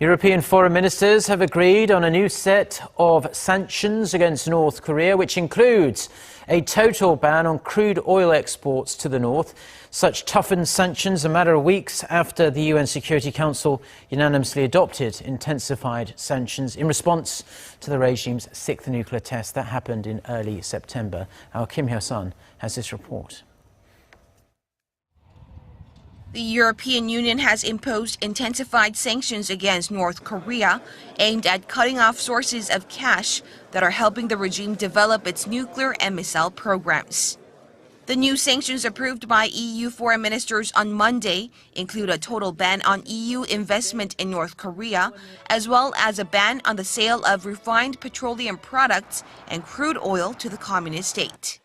European foreign ministers have agreed on a new set of sanctions against North Korea, which includes a total ban on crude oil exports to the north. Such toughened sanctions a matter of weeks after the UN Security Council unanimously adopted intensified sanctions in response to the regime's sixth nuclear test that happened in early September. Our Kim Hyo-sun has this report. The European Union has imposed intensified sanctions against North Korea aimed at cutting off sources of cash that are helping the regime develop its nuclear and missile programs. The new sanctions approved by EU foreign ministers on Monday include a total ban on EU investment in North Korea, as well as a ban on the sale of refined petroleum products and crude oil to the communist state.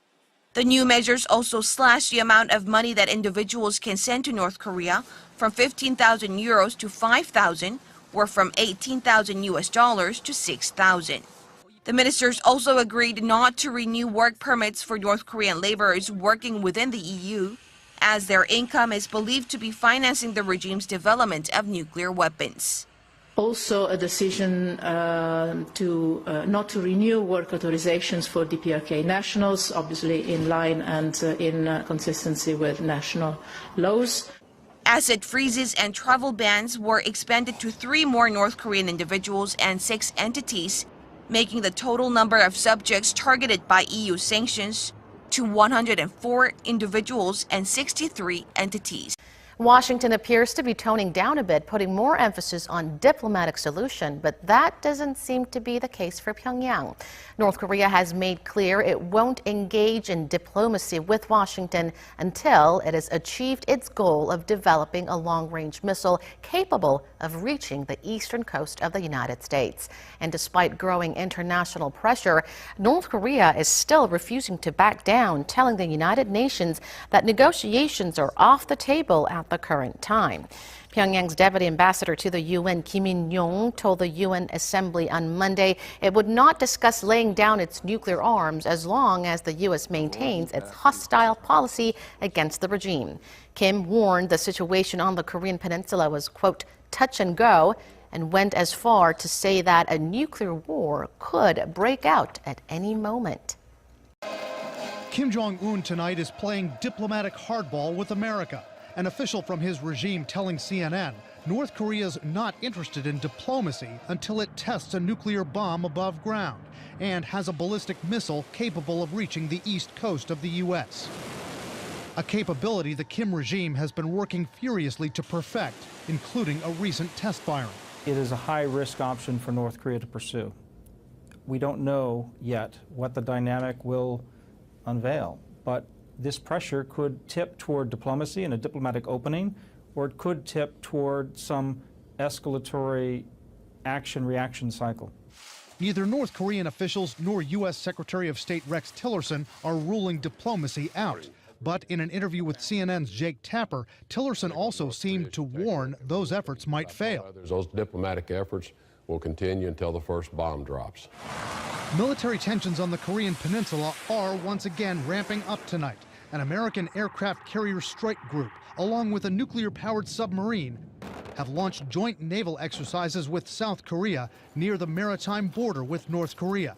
The new measures also slash the amount of money that individuals can send to North Korea from 15,000 euros to 5,000, or from 18,000 US dollars to 6,000. The ministers also agreed not to renew work permits for North Korean laborers working within the EU, as their income is believed to be financing the regime's development of nuclear weapons. Also a decision not to renew work authorizations for DPRK nationals, obviously in line and in consistency with national laws. Asset freezes and travel bans were expanded to 3 more North Korean individuals and 6 entities, making the total number of subjects targeted by EU sanctions to 104 individuals and 63 entities. Washington appears to be toning down a bit, putting more emphasis on diplomatic solution, but that doesn't seem to be the case for Pyongyang. North Korea has made clear it won't engage in diplomacy with Washington until it has achieved its goal of developing a long-range missile capable of reaching the eastern coast of the United States. And despite growing international pressure, North Korea is still refusing to back down, telling the United Nations that negotiations are off the table at the current time. Pyongyang's deputy ambassador to the UN, Kim In-yong, told the UN Assembly on Monday it would not discuss laying down its nuclear arms as long as the U.S. maintains its hostile policy against the regime. Kim warned the situation on the Korean peninsula was, quote, touch and go, and went as far to say that a nuclear war could break out at any moment. Kim Jong-un tonight is playing diplomatic hardball with America. An official from his regime telling CNN North Korea's not interested in diplomacy until it tests a nuclear bomb above ground and has a ballistic missile capable of reaching the east coast of the U.S. A capability the Kim regime has been working furiously to perfect, including a recent test firing. It is a high-risk option for North Korea to pursue. We don't know yet what the dynamic will unveil, but this pressure could tip toward diplomacy and a diplomatic opening, or it could tip toward some escalatory action-reaction cycle. Neither North Korean officials nor U.S. Secretary of State Rex Tillerson are ruling diplomacy out. But in an interview with CNN's Jake Tapper, Tillerson also seemed to warn those efforts might fail. Those diplomatic efforts will continue until the first bomb drops. Military tensions on the Korean peninsula are once again ramping up tonight. An American aircraft carrier strike group, along with a nuclear-powered submarine, have launched joint naval exercises with South Korea near the maritime border with North Korea.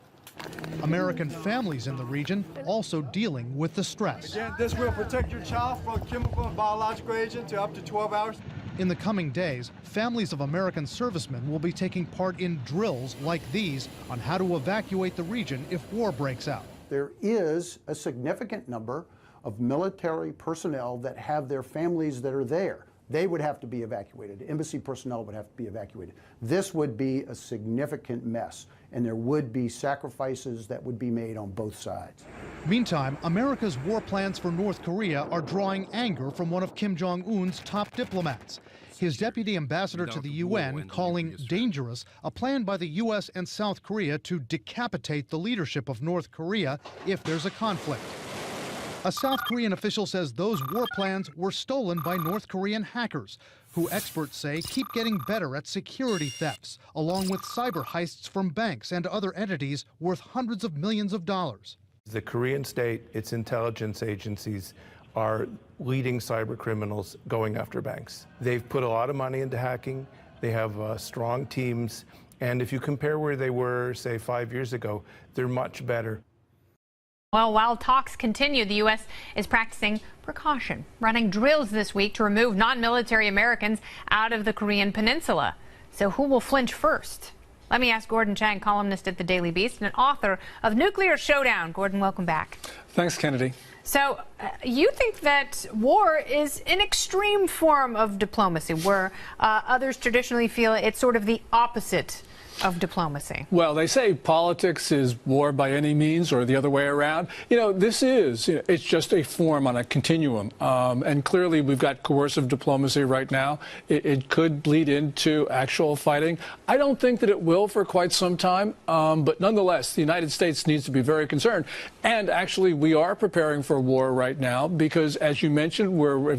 American families in the region also dealing with the stress. Again, this will protect your child from chemical and biological agent to up to 12 hours. In the coming days, families of American servicemen will be taking part in drills like these on how to evacuate the region if war breaks out. There is a significant number of military personnel that have their families that are there. They would have to be evacuated. Embassy personnel would have to be evacuated. This would be a significant mess, and there would be sacrifices that would be made on both sides. Meantime, America's war plans for North Korea are drawing anger from one of Kim Jong-un's top diplomats. His deputy ambassador to the UN calling dangerous a plan by the U.S. and South Korea to decapitate the leadership of North Korea if there's a conflict. A South Korean official says those war plans were stolen by North Korean hackers, who experts say keep getting better at security thefts, along with cyber heists from banks and other entities worth hundreds of millions of dollars. The Korean state, its intelligence agencies, are leading cyber criminals going after banks. They've put a lot of money into hacking. They have strong teams. And if you compare where they were, say, 5 years ago, they're much better. Well, while talks continue, the U.S. is practicing precaution, running drills this week to remove non-military Americans out of the Korean peninsula. So who will flinch first? Let me ask Gordon Chang, columnist at the Daily Beast and author of Nuclear Showdown. Gordon, welcome back. Thanks, Kennedy. So you think that war is an extreme form of diplomacy, where others traditionally feel it's sort of the opposite of diplomacy? Well, they say politics is war by any means, or the other way around. You know, this is, it's just a form on a continuum. And clearly we've got coercive diplomacy right now. It could bleed into actual fighting. I don't think that it will for quite some time. But nonetheless, the United States needs to be very concerned. And actually, we are preparing for war right now because, as you mentioned, we're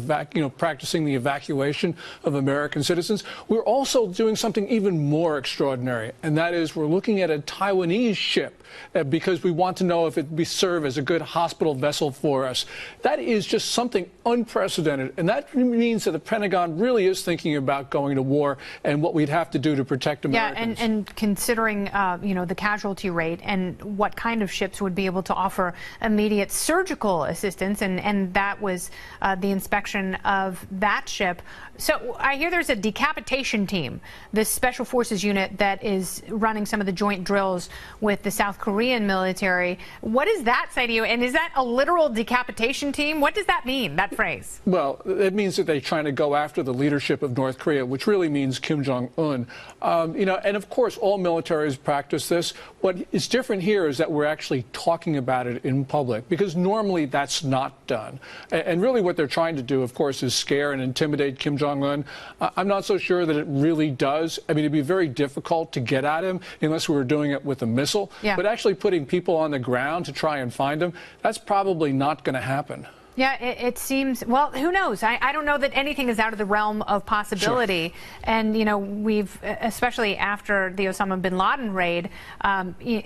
practicing the evacuation of American citizens. We're also doing something even more extraordinary. And that is, we're looking at a Taiwanese ship because we want to know if it would serve as a good hospital vessel for us. That is just something unprecedented. And that means that the Pentagon really is thinking about going to war and what we'd have to do to protect Americans. Yeah, and considering, the casualty rate and what kind of ships would be able to offer immediate surgical assistance. And that was the inspection of that ship. So I hear there's a decapitation team, this special forces unit that is running some of the joint drills with the South Korean military. What does that say to you? And is that a literal decapitation team? What does that mean, that phrase? Well, it means that they're trying to go after the leadership of North Korea, which really means Kim Jong-un. And of course, all militaries practice this. What is different here is that we're actually talking about it in public, because normally that's not done. And really what they're trying to do, of course, is scare and intimidate Kim Jong-un. I'm not so sure that it really does. I mean, it'd be very difficult to get at him unless we were doing it with a missile. Yeah. But actually putting people on the ground to try and find him, that's probably not going to happen. Yeah, it seems, well, who knows? I don't know that anything is out of the realm of possibility. Sure. And, we've, especially after the Osama bin Laden raid,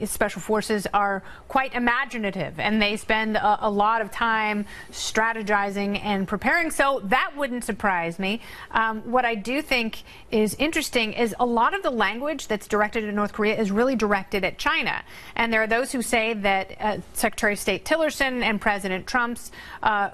special forces are quite imaginative, and they spend a lot of time strategizing and preparing. So that wouldn't surprise me. What I do think is interesting is a lot of the language that's directed at North Korea is really directed at China. And there are those who say that Secretary of State Tillerson and President Trump's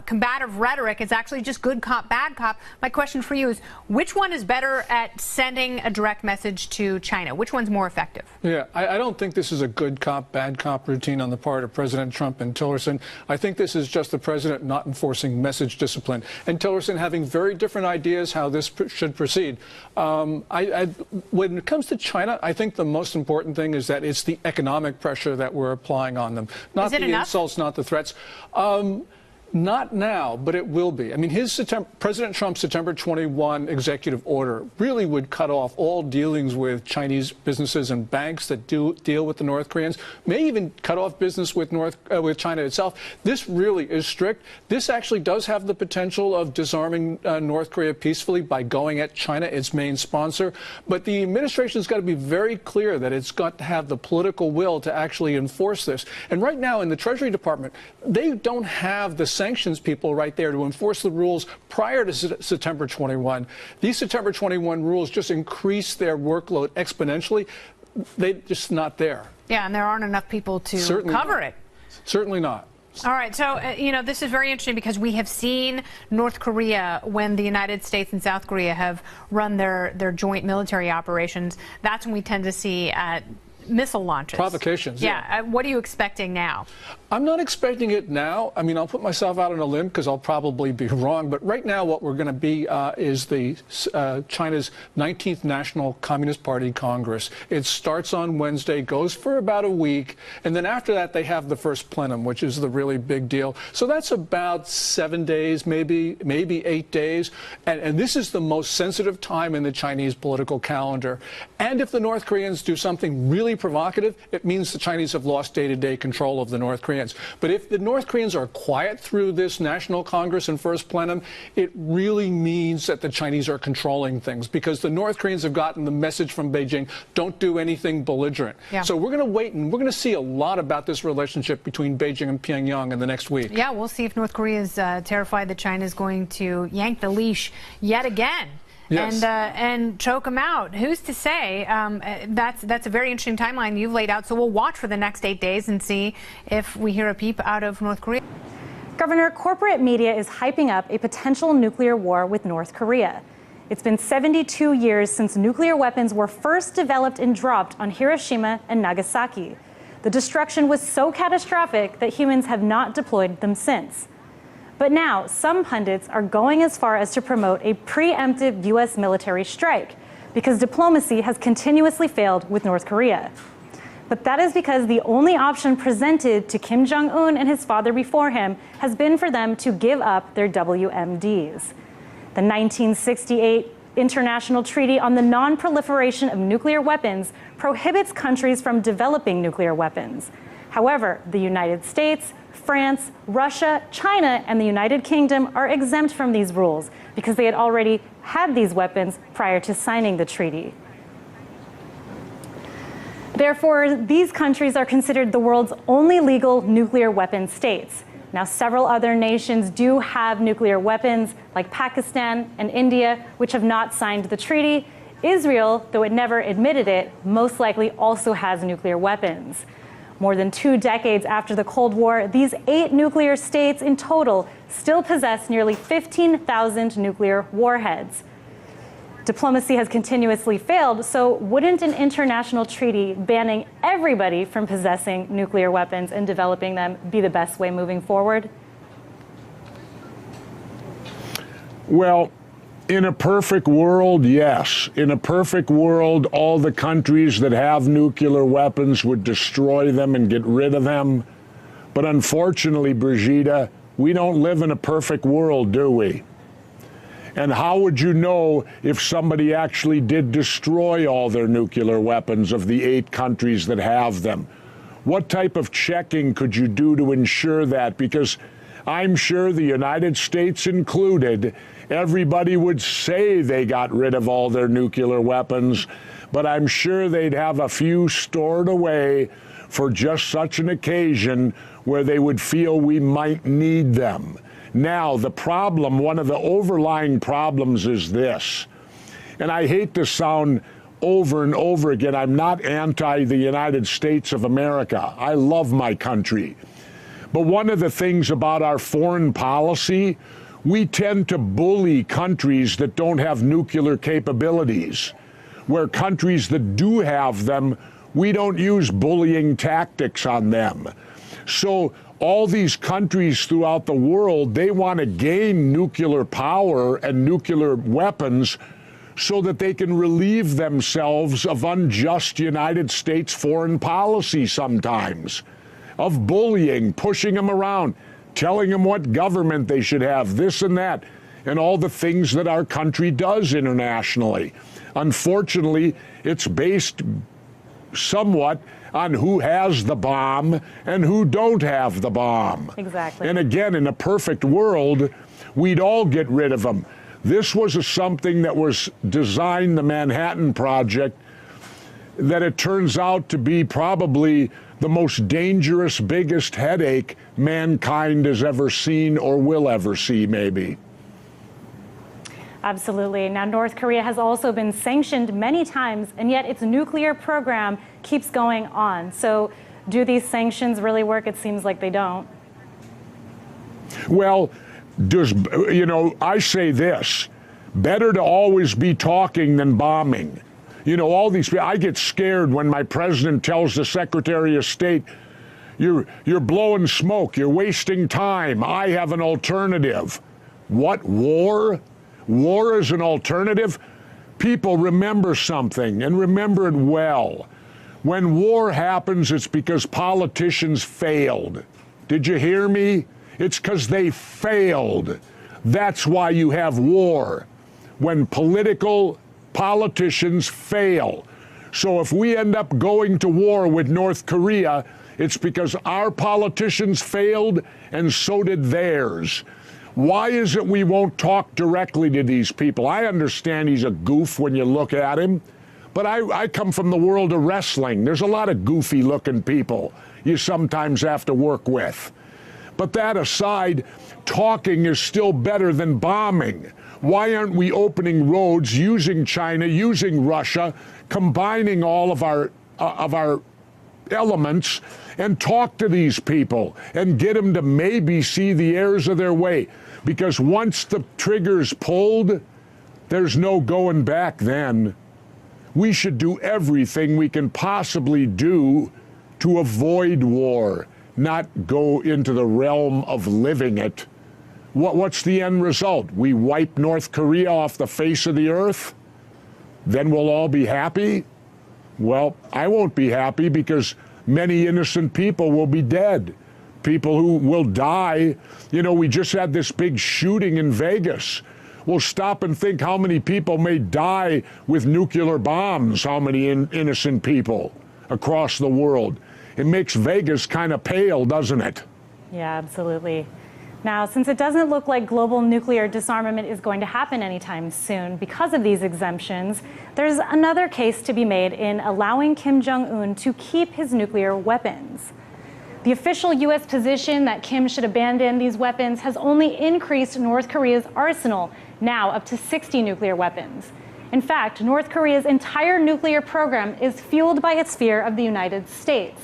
combative rhetoric is actually just good cop, bad cop. My question for you is, which one is better at sending a direct message to China? Which one's more effective? Yeah, I don't think this is a good cop, bad cop routine on the part of President Trump and Tillerson. I think this is just the president not enforcing message discipline, and Tillerson having very different ideas how this should proceed. When it comes to China, I think the most important thing is that it's the economic pressure that we're applying on them, not the insults, not the threats. Not now, but it will be. I mean, President Trump's September 21 executive order really would cut off all dealings with Chinese businesses and banks that deal with the North Koreans, may even cut off business with China itself. This really is strict. This actually does have the potential of disarming North Korea peacefully by going at China, its main sponsor. But the administration's got to be very clear that it's got to have the political will to actually enforce this. And right now in the Treasury Department, they don't have the sanctions people right there to enforce the rules prior to September 21. These September 21 rules just increase their workload exponentially. They're just not there. Yeah, and there aren't enough people to cover it. Certainly not. All right, so, this is very interesting because we have seen North Korea, when the United States and South Korea have run their joint military operations, that's when we tend to see missile launches. Provocations. Yeah. What are you expecting now? I'm not expecting it now. I mean, I'll put myself out on a limb because I'll probably be wrong. But right now what we're going to be is China's 19th National Communist Party Congress. It starts on Wednesday, goes for about a week. And then after that, they have the first plenum, which is the really big deal. So that's about 7 days, maybe 8 days. And this is the most sensitive time in the Chinese political calendar. And if the North Koreans do something really provocative, it means the Chinese have lost day-to-day control of the North Koreans. But if the North Koreans are quiet through this National Congress and first plenum, it really means that the Chinese are controlling things, because the North Koreans have gotten the message from Beijing, don't do anything belligerent. Yeah. So we're going to wait, and we're going to see a lot about this relationship between Beijing and Pyongyang in the next week. Yeah, we'll see if North Korea is terrified that China is going to yank the leash yet again. Yes. and choke them out. Who's to say? That's a very interesting timeline you've laid out. So we'll watch for the next 8 days and see if we hear a peep out of North Korea. Governor, corporate media is hyping up a potential nuclear war with North Korea. It's been 72 years since nuclear weapons were first developed and dropped on Hiroshima and Nagasaki. The destruction was so catastrophic that humans have not deployed them since. But now, some pundits are going as far as to promote a preemptive U.S. military strike because diplomacy has continuously failed with North Korea. But that is because the only option presented to Kim Jong-un and his father before him has been for them to give up their WMDs. The 1968 International Treaty on the Non-Proliferation of Nuclear Weapons prohibits countries from developing nuclear weapons. However, the United States, France, Russia, China, and the United Kingdom are exempt from these rules because they had already had these weapons prior to signing the treaty. Therefore, these countries are considered the world's only legal nuclear weapon states. Now, several other nations do have nuclear weapons, like Pakistan and India, which have not signed the treaty. Israel, though it never admitted it, most likely also has nuclear weapons. More than 2 decades after the Cold War, these 8 nuclear states in total still possess nearly 15,000 nuclear warheads. Diplomacy has continuously failed, so wouldn't an international treaty banning everybody from possessing nuclear weapons and developing them be the best way moving forward? Well, in a perfect world, yes. In a perfect world, all the countries that have nuclear weapons would destroy them and get rid of them. But unfortunately, Brigitte, we don't live in a perfect world, do we? And how would you know if somebody actually did destroy all their nuclear weapons of the 8 countries that have them? What type of checking could you do to ensure that? Because I'm sure the United States included, everybody would say they got rid of all their nuclear weapons, but I'm sure they'd have a few stored away for just such an occasion where they would feel we might need them. Now, the problem, one of the overlying problems is this, and I hate to sound over and over again, I'm not anti the United States of America. I love my country. But one of the things about our foreign policy, we tend to bully countries that don't have nuclear capabilities, where countries that do have them, we don't use bullying tactics on them. So all these countries throughout the world, they want to gain nuclear power and nuclear weapons so that they can relieve themselves of unjust United States foreign policy sometimes, of bullying, pushing them around, telling them what government they should have, this and that, and all the things that our country does internationally. Unfortunately, it's based somewhat on who has the bomb and who don't have the bomb. Exactly. And again, in a perfect world, we'd all get rid of them. This was something that was designed, the Manhattan Project, that it turns out to be probably the most dangerous, biggest headache mankind has ever seen or will ever see, maybe. Absolutely. Now, North Korea has also been sanctioned many times, and yet its nuclear program keeps going on. So do these sanctions really work? It seems like they don't. Well, I say this, better to always be talking than bombing. You know, all these people, I get scared when my president tells the Secretary of State, you're blowing smoke, you're wasting time, I have an alternative. What, war? War is an alternative? People, remember something, and remember it well. When war happens, it's because politicians failed. Did you hear me? It's because they failed. That's why you have war, when politicians fail. So if we end up going to war with North Korea, it's because our politicians failed and so did theirs. Why is it we won't talk directly to these people? I understand he's a goof when you look at him, but I come from the world of wrestling. There's a lot of goofy-looking people you sometimes have to work with. But that aside, talking is still better than bombing. Why aren't we opening roads, using China, using Russia, combining all of our elements and talk to these people and get them to maybe see the errors of their way? Because once the trigger's pulled, there's no going back then. We should do everything we can possibly do to avoid war, not go into the realm of living it. What's the end result? We wipe North Korea off the face of the earth? Then we'll all be happy? Well, I won't be happy because many innocent people will be dead. People who will die. You know, we just had this big shooting in Vegas. Well, stop and think how many people may die with nuclear bombs, how many innocent people across the world. It makes Vegas kind of pale, doesn't it? Yeah, absolutely. Now, since it doesn't look like global nuclear disarmament is going to happen anytime soon because of these exemptions, there's another case to be made in allowing Kim Jong-un to keep his nuclear weapons. The official U.S. position that Kim should abandon these weapons has only increased North Korea's arsenal, now up to 60 nuclear weapons. In fact, North Korea's entire nuclear program is fueled by its fear of the United States.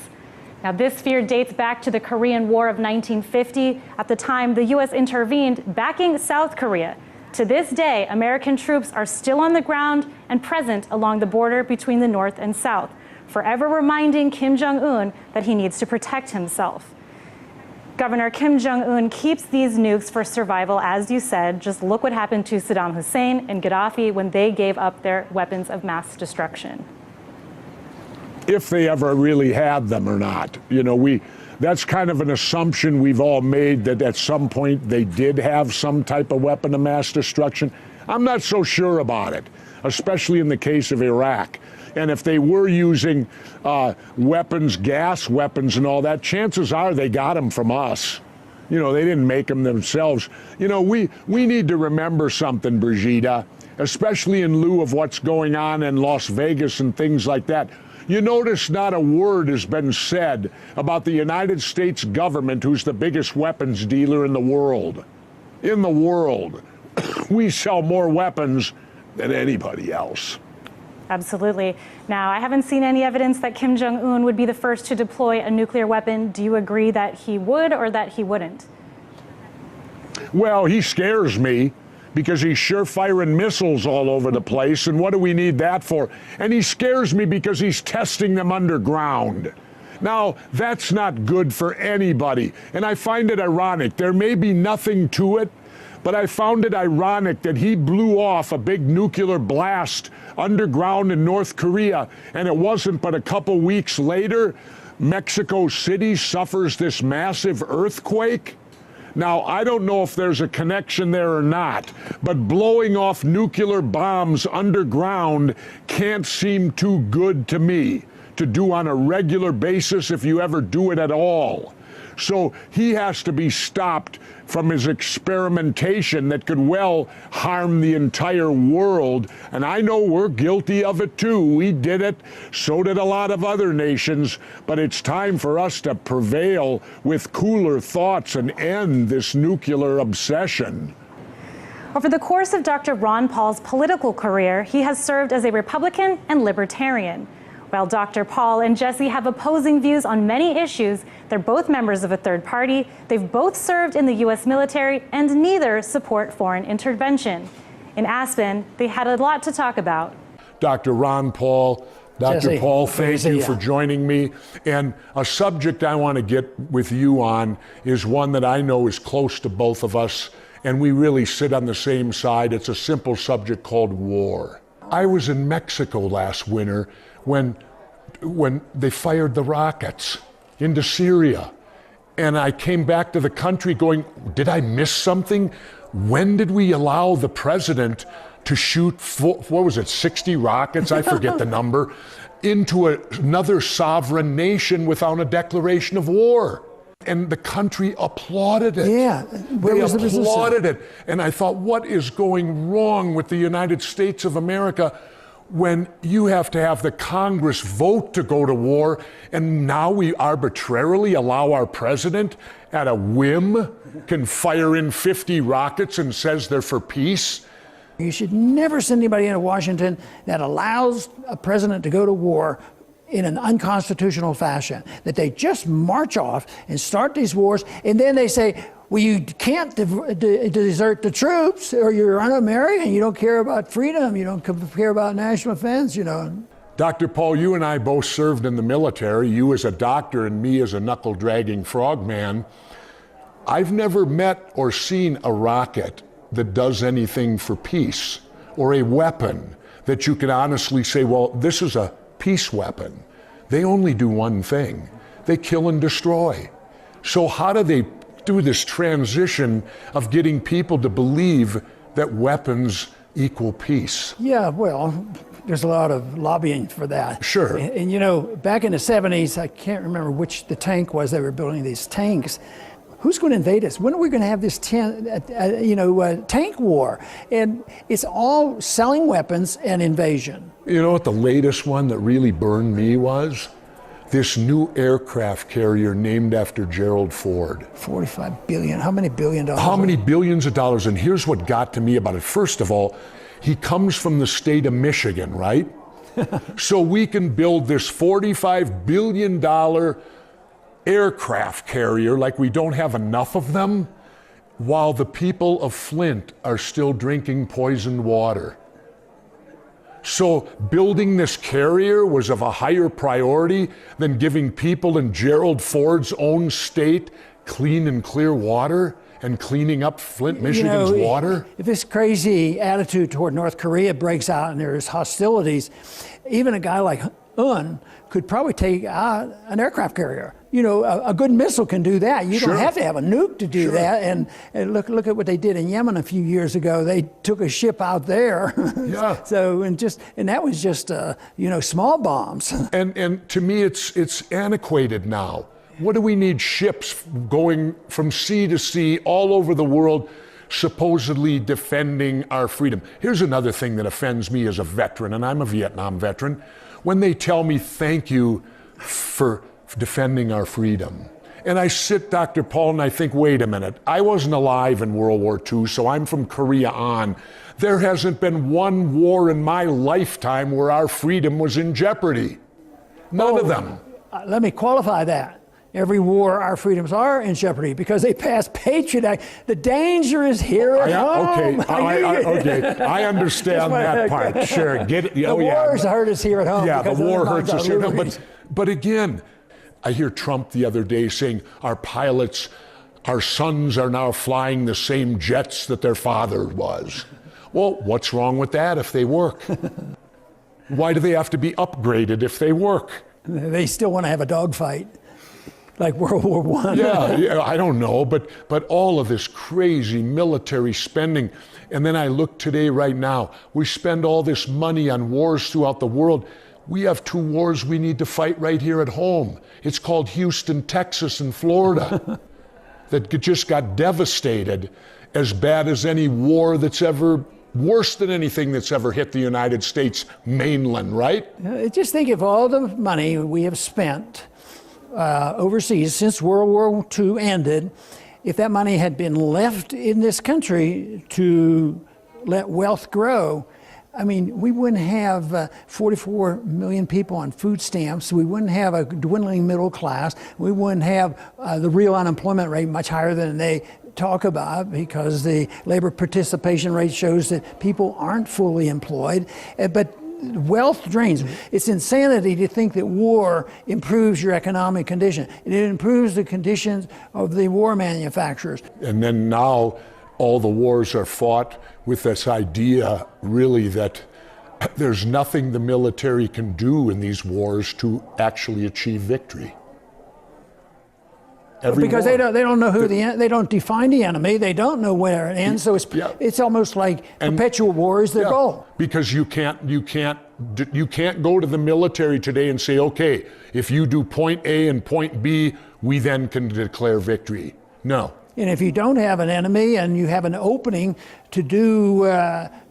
Now, this fear dates back to the Korean War of 1950. At the time, the U.S. intervened, backing South Korea. To this day, American troops are still on the ground and present along the border between the North and South, forever reminding Kim Jong-un that he needs to protect himself. Governor Kim Jong-un keeps these nukes for survival, as you said. Just look what happened to Saddam Hussein and Gaddafi when they gave up their weapons of mass destruction. If they ever really had them or not. You know, that's kind of an assumption we've all made, that at some point they did have some type of weapon of mass destruction. I'm not so sure about it, especially in the case of Iraq. And if they were using weapons, gas weapons and all that, chances are they got them from us. You know, they didn't make them themselves. You know, we need to remember something, Brigida, especially in lieu of what's going on in Las Vegas and things like that. You notice not a word has been said about the United States government, who's the biggest weapons dealer in the world. In the world. We sell more weapons than anybody else. Absolutely. Now, I haven't seen any evidence that Kim Jong-un would be the first to deploy a nuclear weapon. Do you agree that he would or that he wouldn't? Well, he scares me, because he's sure firing missiles all over the place, and what do we need that for? And he scares me because he's testing them underground. Now, that's not good for anybody, and I find it ironic. There may be nothing to it, but I found it ironic that he blew off a big nuclear blast underground in North Korea, and it wasn't but a couple weeks later, Mexico City suffers this massive earthquake. Now, I don't know if there's a connection there or not, but blowing off nuclear bombs underground can't seem too good to me to do on a regular basis, if you ever do it at all. So he has to be stopped from his experimentation that could well harm the entire world. And I know we're guilty of it too. We did it. So did a lot of other nations. But it's time for us to prevail with cooler thoughts and end this nuclear obsession. Over the course of Dr. Ron Paul's political career, he has served as a Republican and Libertarian. While Dr. Paul and Jesse have opposing views on many issues, they're both members of a third party, they've both served in the U.S. military, and neither support foreign intervention. In Aspen, they had a lot to talk about. Dr. Ron Paul, Dr. Jesse, Paul, thank you for joining me. And a subject I want to get with you on is one that I know is close to both of us, and we really sit on the same side. It's a simple subject called war. I was in Mexico last winter when they fired the rockets into Syria. And I came back to the country going, did I miss something? When did we allow the president to shoot, 60 rockets? I forget the number, into another sovereign nation without a declaration of war. And the country applauded it. Yeah, where was the business? They applauded it. And I thought, what is going wrong with the United States of America when you have to have the Congress vote to go to war, and now we arbitrarily allow our president at a whim can fire in 50 rockets and says they're for peace? You should never send anybody into Washington that allows a president to go to war in an unconstitutional fashion, that they just march off and start these wars, and then they say, well, you can't desert the troops, or you're un-American, you don't care about freedom, you don't care about national defense, you know. Dr. Paul, you and I both served in the military, you as a doctor and me as a knuckle-dragging frogman. I've never met or seen a rocket that does anything for peace, or a weapon that you can honestly say, well, this is a peace weapon. They only do one thing. They kill and destroy. So how do they do this transition of getting people to believe that weapons equal peace? Yeah, well, there's a lot of lobbying for that. Sure. And you know, back in the 70s, I can't remember which the tank was, they were building these tanks. Who's going to invade us? When are we going to have this tank war? And it's all selling weapons and invasion. You know what the latest one that really burned me was? This new aircraft carrier named after Gerald Ford. 45 billion, how many billion dollars? How many billions of dollars? And here's what got to me about it. First of all, he comes from the state of Michigan, right? So we can build this $45 billion aircraft carrier like we don't have enough of them, while the people of Flint are still drinking poisoned water. So building this carrier was of a higher priority than giving people in Gerald Ford's own state clean and clear water and cleaning up Flint, Michigan's water? If this crazy attitude toward North Korea breaks out and there's hostilities, even a guy like Un could probably take out an aircraft carrier. You know, a good missile can do that. You don't have to have a nuke to do that. And look at what they did in Yemen a few years ago. They took a ship out there. Yeah. So and that was just small bombs. And to me, it's antiquated now. What do we need ships going from sea to sea all over the world, supposedly defending our freedom? Here's another thing that offends me as a veteran, and I'm a Vietnam veteran, when they tell me thank you for defending our freedom. And I sit, Dr. Paul, and I think, wait a minute, I wasn't alive in World War II, so I'm from Korea on. There hasn't been one war in my lifetime where our freedom was in jeopardy. None of them. Let me qualify that. Every war, our freedoms are in jeopardy because they pass Patriot Act. The danger is here at home. Okay, I understand that part. Sure, get it. The wars hurt us here at home. Yeah, the war hurts us here at home. But again, I hear Trump the other day saying our pilots, our sons are now flying the same jets that their father was. Well, what's wrong with that if they work? Why do they have to be upgraded if they work? They still want to have a dogfight. Like World War I. Yeah, I don't know, but all of this crazy military spending. And then I look today, right now, we spend all this money on wars throughout the world. We have two wars we need to fight right here at home. It's called Houston, Texas, and Florida that just got devastated, as bad as any war that's ever, worse than anything that's ever hit the United States mainland, right? Just think of all the money we have spent overseas since World War II ended. If that money had been left in this country to let wealth grow, I mean, we wouldn't have 44 million people on food stamps. We wouldn't have a dwindling middle class. We wouldn't have the real unemployment rate much higher than they talk about, because the labor participation rate shows that people aren't fully employed. But wealth drains. It's insanity to think that war improves your economic condition. It improves the conditions of the war manufacturers. And then now all the wars are fought with this idea, really, that there's nothing the military can do in these wars to actually achieve victory. Because they don't know who they don't define the enemy. They don't know where it ends. So it's almost like perpetual war is their goal. Because you can't go to the military today and say, okay, if you do point A and point B, we then can declare victory. No. And if you don't have an enemy and you have an opening to do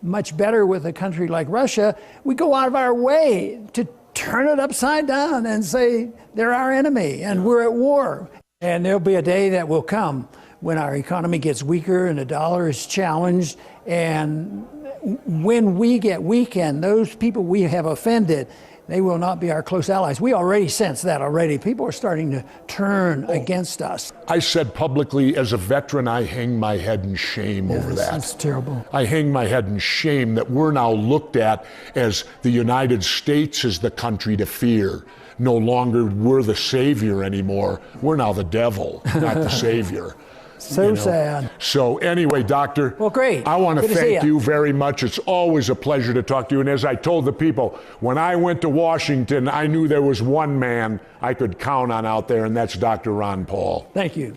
much better with a country like Russia, we go out of our way to turn it upside down and say they're our enemy and we're at war. And there'll be a day that will come when our economy gets weaker and the dollar is challenged, and when we get weakened, those people we have offended, they will not be our close allies. We already sense that already. People are starting to turn against us. I said publicly, as a veteran, I hang my head in shame over that. That's terrible. I hang my head in shame that we're now looked at as the United States is the country to fear. No longer we're the savior anymore. We're now the devil, not the savior. So sad. So anyway, Doctor, well, great. I want to Good thank you very much. It's always a pleasure to talk to you. And as I told the people, when I went to Washington, I knew there was one man I could count on out there, and that's Dr. Ron Paul. Thank you.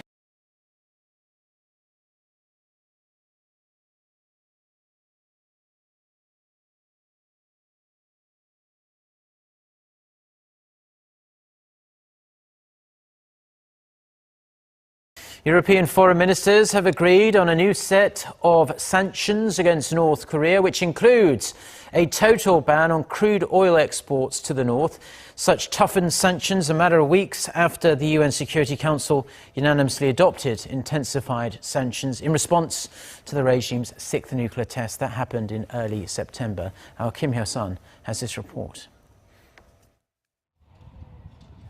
European foreign ministers have agreed on a new set of sanctions against North Korea, which includes a total ban on crude oil exports to the north. Such toughened sanctions a matter of weeks after the UN Security Council unanimously adopted intensified sanctions in response to the regime's sixth nuclear test that happened in early September. Our Kim Hyo-sun has this report.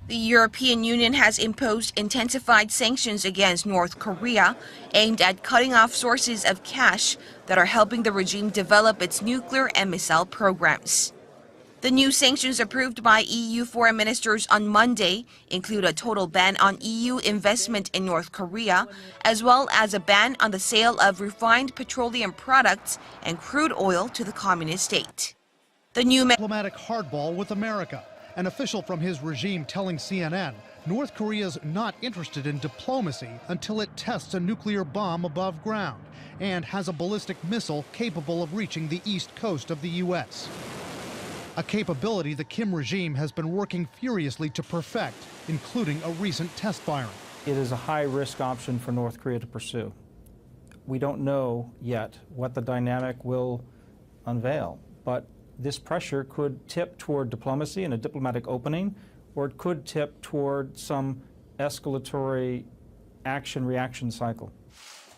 The European Union has imposed intensified sanctions against North Korea, aimed at cutting off sources of cash that are helping the regime develop its nuclear and missile programs. The new sanctions approved by EU foreign ministers on Monday include a total ban on EU investment in North Korea, as well as a ban on the sale of refined petroleum products and crude oil to the communist state. The new diplomatic hardball with America. An official from his regime telling CNN North Korea's not interested in diplomacy until it tests a nuclear bomb above ground and has a ballistic missile capable of reaching the east coast of the U.S. A capability the Kim regime has been working furiously to perfect, including a recent test firing. It is a high-risk option for North Korea to pursue. We don't know yet what the dynamic will unveil, but this pressure could tip toward diplomacy and a diplomatic opening, or it could tip toward some escalatory action-reaction cycle.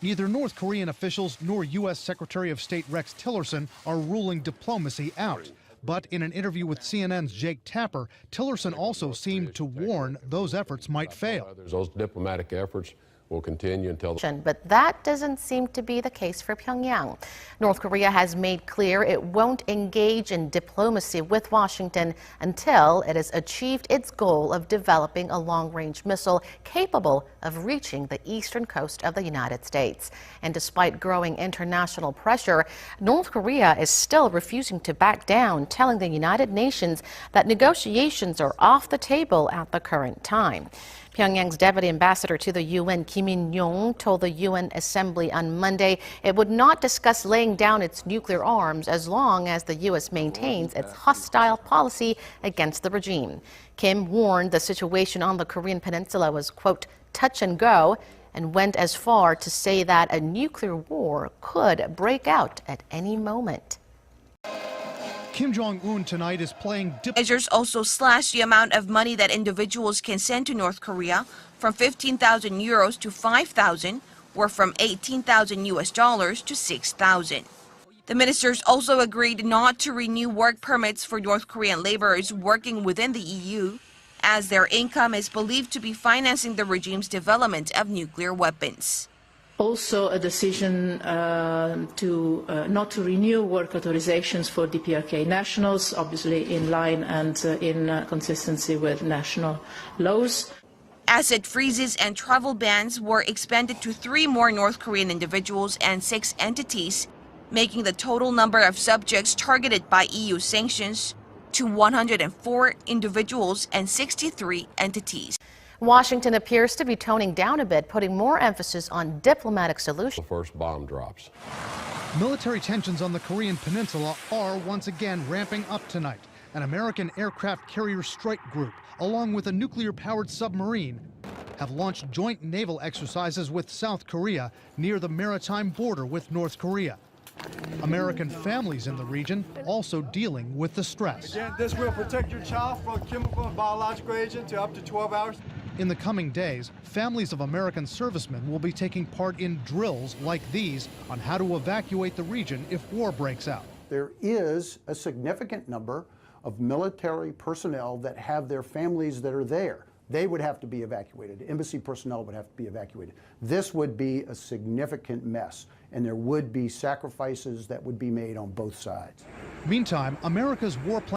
Neither North Korean officials nor U.S. Secretary of State Rex Tillerson are ruling diplomacy out. But in an interview with CNN's Jake Tapper, Tillerson also seemed to warn those efforts might fail. Those diplomatic efforts will continue until... But that doesn't seem to be the case for Pyongyang. North Korea has made clear it won't engage in diplomacy with Washington until it has achieved its goal of developing a long-range missile capable of reaching the eastern coast of the United States. And despite growing international pressure, North Korea is still refusing to back down, telling the United Nations that negotiations are off the table at the current time. Pyongyang's deputy ambassador to the UN, Kim In-yong, told the UN Assembly on Monday it would not discuss laying down its nuclear arms as long as the U.S. maintains its hostile policy against the regime. Kim warned the situation on the Korean peninsula was, quote, touch and go, and went as far to say that a nuclear war could break out at any moment. Kim Jong-un tonight is playing measures also slashed the amount of money that individuals can send to North Korea from 15,000 euros to 5,000, or from 18,000 US dollars to 6,000. The ministers also agreed not to renew work permits for North Korean laborers working within the EU, as their income is believed to be financing the regime's development of nuclear weapons. Also a decision not to renew work authorizations for DPRK nationals, obviously in line and in consistency with national laws. Asset freezes and travel bans were expanded to 3 more North Korean individuals and 6 entities, making the total number of subjects targeted by EU sanctions to 104 individuals and 63 entities. Washington appears to be toning down a bit, putting more emphasis on diplomatic solutions. The first bomb drops. Military tensions on the Korean peninsula are once again ramping up tonight. An American aircraft carrier strike group, along with a nuclear-powered submarine, have launched joint naval exercises with South Korea near the maritime border with North Korea. American families in the region also dealing with the stress. Again, this will protect your child from chemical and biological agents to up to 12 hours. In the coming days, families of American servicemen will be taking part in drills like these on how to evacuate the region if war breaks out. There is a significant number of military personnel that have their families that are there. They would have to be evacuated. Embassy personnel would have to be evacuated. This would be a significant mess, and there would be sacrifices that would be made on both sides. Meantime, America's war plan